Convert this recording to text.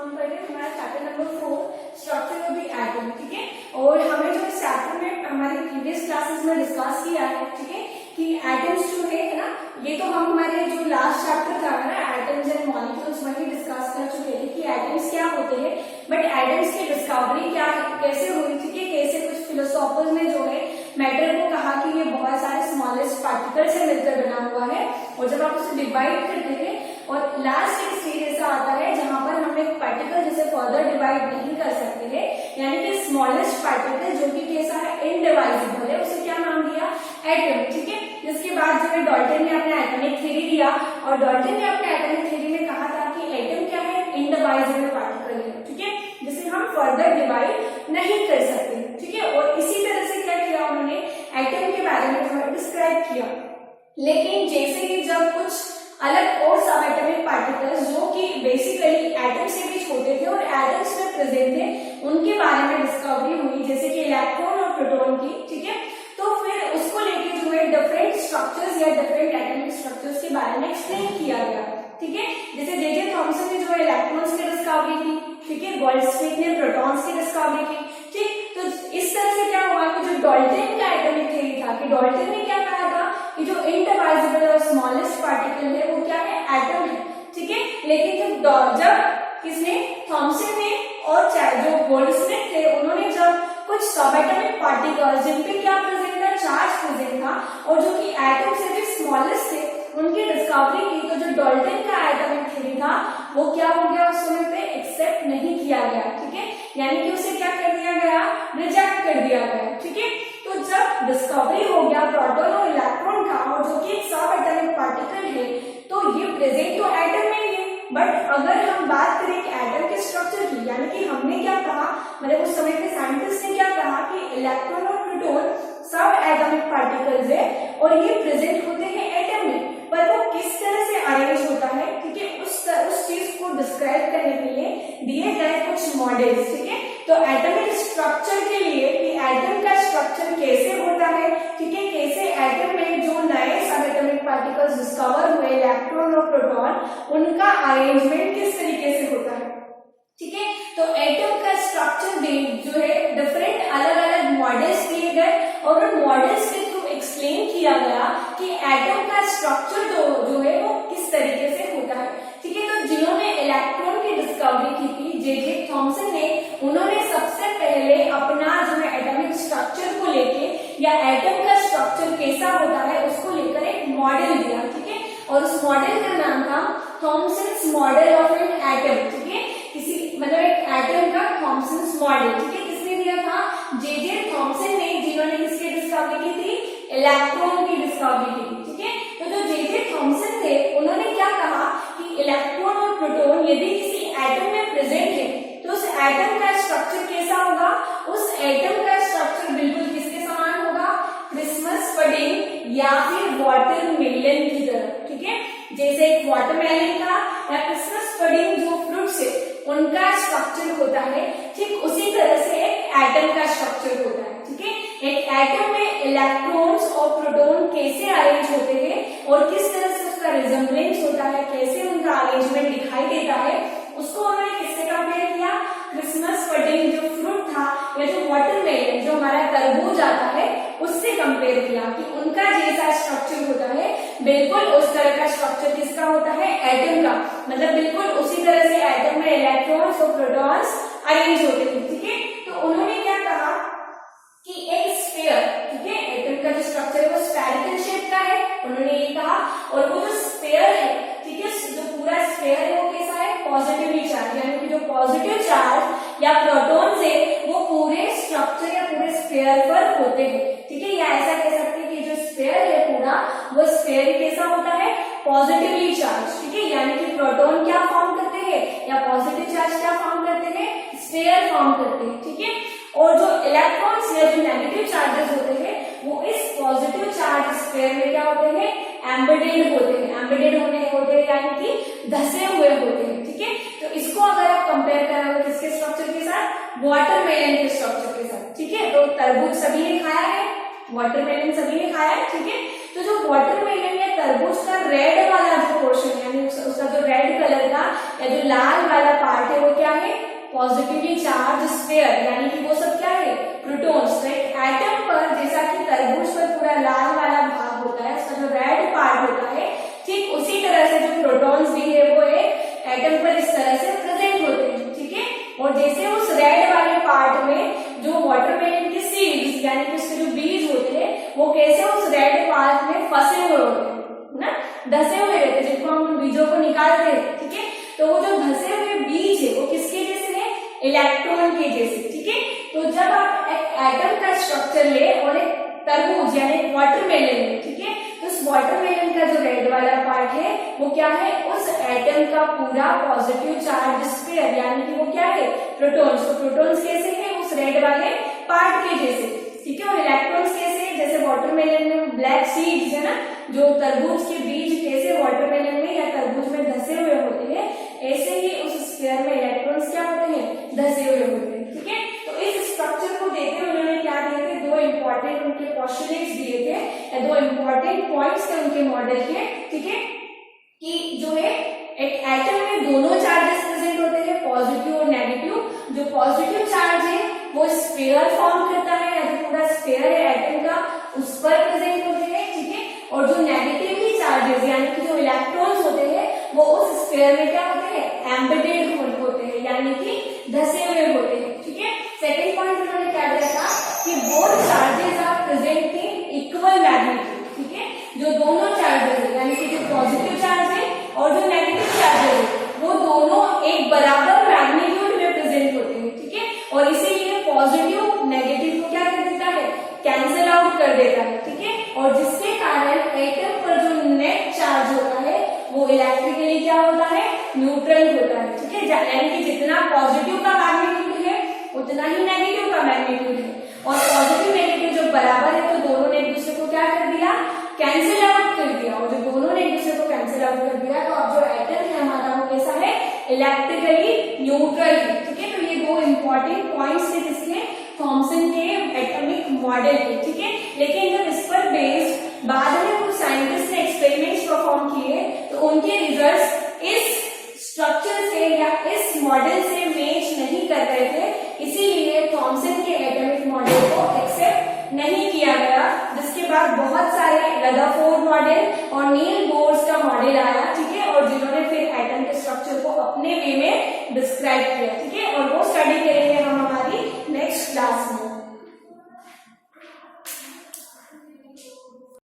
हम कर रहे हैं हमारा chapter number 4 structure of the atom. ठीक है, और हमें जो इस चैप्टर में हमारी प्रीवियस क्लासेस में डिस्कस किया है, ठीक है, कि एटम्स जो है ना, ये तो हम हमारे जो लास्ट चैप्टर था ना एटम्स एंड मॉलिक्यूल्स वही डिस्कस कर चुके थे कि एटम्स क्या होते हैं, बट एटम्स की डिस्कवरी क्या कैसे हुई थी, कि कैसे कुछ फिलोसोफर्स ने जो है मैटर को कहा कि ये बहुत सारे स्मॉलेस्ट पार्टिकल से मिलकर बना हुआ है, और जब आप उसे डिवाइड करते हैं और लास्ट एक स्टेज ऐसा आता है जहां पर हम एक पार्टिकल जिसे फर्दर डिवाइड नहीं कर सकते हैं, यानी कि स्मॉलेस्ट पार्टिकल जो कि कैसा है इनडिवाइजिबल है, उसे क्या नाम दिया एटम। ठीक है, जिसके बाद जो है डाल्टन ने अपना एटॉमिक थ्योरी दिया, और डाल्टन ने अपने एटॉमिक थ्योरी में कहा था कि एटम क्या है इनडिवाइजिबल पार्टिकल है, ठीक है, जिसे हम फर्दर डिवाइड नहीं कर सकते। ठीक है, और इसी तरह से क्या किया उन्होंने एटम के बारे में थोड़ा डिस्क्राइब किया, लेकिन जैसे कि जब कुछ अलग और सब एटॉमिक पार्टिकल्स जो कि बेसिकली एटम से भी छोटे थे और एटम्स में प्रेजेंट थे, उनके बारे में डिस्कवरी हुई, जैसे कि इलेक्ट्रॉन और प्रोटॉन की। ठीक है, तो फिर उसको लेके जो है डिफरेंट स्ट्रक्चर्स या डिफरेंट एटॉमिक स्ट्रक्चर्स के बारे में एक्सप्लेन किया गया। ठीक है, जैसे जे थॉमसन ने जो है इलेक्ट्रॉन्स की डिस्कवरी की, ठीक है, गोल्डस्मिथ ने प्रोटॉन्स की डिस्कवरी की। ठीक, तो इस तरह से क्या हुआ कि जो डाल्टन का एटॉमिक थ्योरी था, कि डाल्टन ने क्या कहा था कि जो इनडिवाइजिबल और स्मॉलेस्ट पार्टिकल है वो क्या है एटम है। ठीक है, लेकिन जब किसने थॉमसन ने और जो गोल्डस्मिथ थे उन्होंने जब कुछ सब एटॉमिक पार्टिकल्स जिन पे क्या प्रेजेंट था चार्ज प्रेजेंट था और जो कि एटम से भी स्मॉलेस्ट थे उनकी डिस्कवरी की, तो जो डाल्टन का एटॉमिक थ्योरी था वो क्या हो गया उस समय पे एक्सेप्ट नहीं किया गया। ठीक है, यानी कि उसे क्या कर दिया गया रिजेक्ट कर दिया गया। ठीक है, तो जब डिस्कवरी हो गया प्रोटॉन और इलेक्ट्रॉन का और जो कि एक सब एटॉमिक पार्टिकल है, तो ये प्रेजेंट तो एटम में ही है, बट अगर हम बात करें एटम के स्ट्रक्चर की, यानी कि हमने क्या कहा, मतलब उस समय के साइंटिस्ट ने क्या कहा कि इलेक्ट्रॉन और प्रोटॉन सब एटॉमिक पार्टिकल्स है और ये प्रेजेंट होते हैं एटम में, पर वो किस तरह से अरेंज होता है, ठीक है, उस चीज को डिस्क्राइब करने के लिए दिए गए कुछ मॉडल्स। ठीक है, तो एटॉमिक स्ट्रक्चर के लिए कि एटम का स्ट्रक्चर कैसे होता है, ठीक है, कैसे एटम में जो नए सब एटॉमिक पार्टिकल्स डिस्कवर हुए इलेक्ट्रॉन और प्रोटॉन, उनका अरेंजमेंट किस तरीके से होता है। ठीक है, तो एटम का स्ट्रक्चर भी जो है डिफरेंट अलग अलग मॉडल्स दिए गए और उन मॉडल्स के थ्रू एक्सप्लेन किया गया कि एटम का स्ट्रक्चर जो है वो किस तरीके से होता है। ठीक है, तो जिन्होंने इलेक्ट्रॉन की डिस्कवरी की थी जे थॉमसन ने, उन्होंने सबसे पहले अपना जो है एटॉमिक स्ट्रक्चर को लेके या एटम का स्ट्रक्चर कैसा होता है उसको लेकर एक मॉडल दिया। ठीक है, और उस मॉडल का नाम था Thomson's model of an atom. ठीक है, किसी मतलब एक एटम का थॉमसन्स मॉडल। ठीक है, किसने दिया था जे थॉमसन ने, जिन्होंने किसकी डिस्कवरी की थी इलेक्ट्रॉन की डिस्कवरी की थी। ठीक है, तो जो जे थॉमसन थे उन्होंने क्या कहा कि इलेक्ट्रॉन और प्रोटॉन यदि किसी एटम में प्रेजेंट है तो उस एटम का स्ट्रक्चर कैसा होगा, उस एटम का स्ट्रक्चर बिल्कुल किसके समान होगा, क्रिसमस पडिंग या फिर वाटरमेलन की तरह। ठीक है, जैसे एक वाटरमेलन का या क्रिसमस पडिंग जो फ्रूट्स है उनका स्ट्रक्चर होता है, ठीक उसी तरह से एक एटम का स्ट्रक्चर होता है। ठीक है, एक एटम में इलेक्ट्रॉन्स और प्रोटॉन कैसे अरेंज होते हैं और किस तरह से उसका रिजेम्बलेंस होता है, कैसे उनका अरेंजमेंट दिखाई देता है, उसको उन्होंने किससे कंपेयर किया, क्रिसमस पडिंग जो फ्रूट था या जो वाटरमेलन जो हमारा तरबूज आता है उससे कंपेयर किया कि उनका जैसा स्ट्रक्चर होता है बिल्कुल उस तरह का स्ट्रक्चर किसका होता है एटम का, मतलब बिल्कुल उसी तरह से एटम में इलेक्ट्रॉन्स और प्रोटॉन्स अरेंज होते थे। ठीक है, तो उन्होंने क्या कहा कि एक स्फीयर, ठीक है, एटम का जो स्ट्रक्चर है वो स्फेरिकल शेप का है, उन्होंने ये कहा, और वो जो स्फीयर है, ठीक है, जो पूरा स्फीयर है वो कैसा है पॉजिटिवली चार्ज, यानी कि जो पॉजिटिव चार्ज या प्रोटॉन्स है वो पूरे स्ट्रक्चर या पूरे स्फीयर पर होते हैं। ठीक है, या ऐसा कह सकते हैं कि जो स्फीयर है पूरा वो स्फीयर कैसा होता है पॉजिटिवली चार्ज। ठीक है, यानी कि प्रोटॉन क्या फॉर्म करते हैं या पॉजिटिव चार्ज क्या फॉर्म करते हैं, स्फीयर फॉर्म करते हैं। ठीक है, और जो इलेक्ट्रॉन्स या जो नेगेटिव चार्जेस होते हैं वो इस पॉजिटिव चार्ज स्फीयर में क्या होते हैं एम्बेडेड होते हैं, एम्बेडेड होते हैं यानी कि धसे हुए होते हैं। ठीक है, तो इसको अगर आप कंपेयर करोगे किसके स्ट्रक्चर के साथ, वाटरमेलन के स्ट्रक्चर के साथ। ठीक है, तो तरबूज सभी ने खाया है, वाटरमेलन सभी ने खाया है। ठीक है, तो जो वाटरमेलन या तरबूज का रेड वाला जो पोर्शन यानी उसका जो रेड कलर का या जो लाल वाला पार्ट है वो क्या स्फीयर, यानी कि वो सब क्या है, प्रोटॉन्स। तो एक एटम पर जैसा कि तरबूज पर पूरा लाल वाला भाग होता है, उसका जो रेड पार्ट होता है, ठीक उसी तरह से जो प्रोटॉन्स भी है वो एक एटम पर इस तरह से प्रेजेंट होते हैं, ठीक है। और जैसे उस रेड वाले पार्ट में जो वाटरमेलन के सीड्स यानी कि उसके जो बीज होते हैं वो कैसे उस रेड पार्ट में फंसे हुए होते हैं ना, धसे हुए रहते हैं, जिनको हम बीजों को निकालते हैं, ठीक है। तो वो जो धसे हुए बीज है वो किसके जैसे है, इलेक्ट्रॉन के जैसे, ठीक है। तो जब आप एक एटम का स्ट्रक्चर ले और एक तरबूज यानी वाटरमेलन ले, ठीक है, तो उस वाटरमेलन का जो रेड वाला पार्ट है वो क्या है, उस एटम का पूरा पॉजिटिव चार्ज स्फीयर, यानी कि वो क्या है, प्रोटॉन्स। तो प्रोटॉन्स कैसे है, उस रेड वाले पार्ट के जैसे, ठीक है। और इलेक्ट्रॉन्स कैसे है, जैसे वाटरमेलन में ब्लैक सीड्स है ना, जो तरबूज के बीज कैसे वाटरमेलन में या तरबूज में धसे हुए होते हैं, ऐसे ही उस स्फीयर में इलेक्ट्रॉन्स क्या होते हैं, धसे हुए होते हैं, ठीक है। तो इस स्ट्रक्चर को देते हुए उन्होंने क्या दिए थे, दो इंपॉर्टेंट उनके पोस्टुलेट्स दिए थे, दो इंपॉर्टेंट पॉइंट्स थे उनके मॉडल के, ठीक है, कि जो है एक एटम में दोनों चार्जेस प्रेजेंट होते हैं, पॉजिटिव और नेगेटिव। जो पॉजिटिव चार्ज है वो स्फीयर फॉर्म करता है, या जो पूरा स्फीयर है एटम का उस पर प्रेजेंट होते हैं, ठीक है। और जो नेगेटिवली चार्जेस यानी कि जो इलेक्ट्रॉन्स होते हैं वो उस स्फीयर में क्या होते हैं, एम्बेडेड होते हैं, यानी कि धसे हुए होते हैं, ठीक है। सेकेंड पॉइंट उन्होंने क्या दिया था कि both charges are present in equal magnitude, ठीक है। जो दोनों चार्जेस है यानी कि जो पॉजिटिव चार्ज है और जो नेगेटिव चार्ज है वो दोनों एक बराबर मैग्नीट्यूड में प्रेजेंट होते हैं, ठीक है। और इसीलिए पॉजिटिव नेगेटिव को क्या कर देता है, कैंसिल आउट कर देता है, ठीक है। और जिसके कारण एटम पर जो नेट चार्ज होता है वो इलेक्ट्रिकली क्या होता है, न्यूट्रल होता है, ठीक है। यानी कि जितना पॉजिटिव का मैग्नीट्यूड है उतना ही नेगेटिव का मैग्नीट्यूड है, और पॉजिटिव नेगेटिव जब बराबर है तो दोनों ने एक दूसरे को क्या कर दिया, कैंसिल आउट कर दिया। और जब दोनों ने एक दूसरे को कैंसिल आउट कर दिया तो अब जो एटम है हमारा वो कैसा है, इलेक्ट्रिकली न्यूट्रल है, ठीक है। तो ये दो इंपॉर्टेंट पॉइंट्स थे जिसके थॉमसन के एटॉमिक मॉडल के, ठीक है। लेकिन जब इस पर बेस्ड बाद में कुछ साइंटिस्ट ने एक्सपेरिमेंट्स परफॉर्म किए तो उनके रिजल्ट्स इस स्ट्रक्चर से या इस मॉडल से मैच नहीं कर रहे थे, इसीलिए थॉमसन के एटॉमिक मॉडल को एक्सेप्ट नहीं किया गया। जिसके बाद बहुत सारे रदरफोर्ड मॉडल और नील बोर्स का मॉडल आया, ठीक है, और जिन्होंने फिर एटम के स्ट्रक्चर को अपने वे में डिस्क्राइब किया।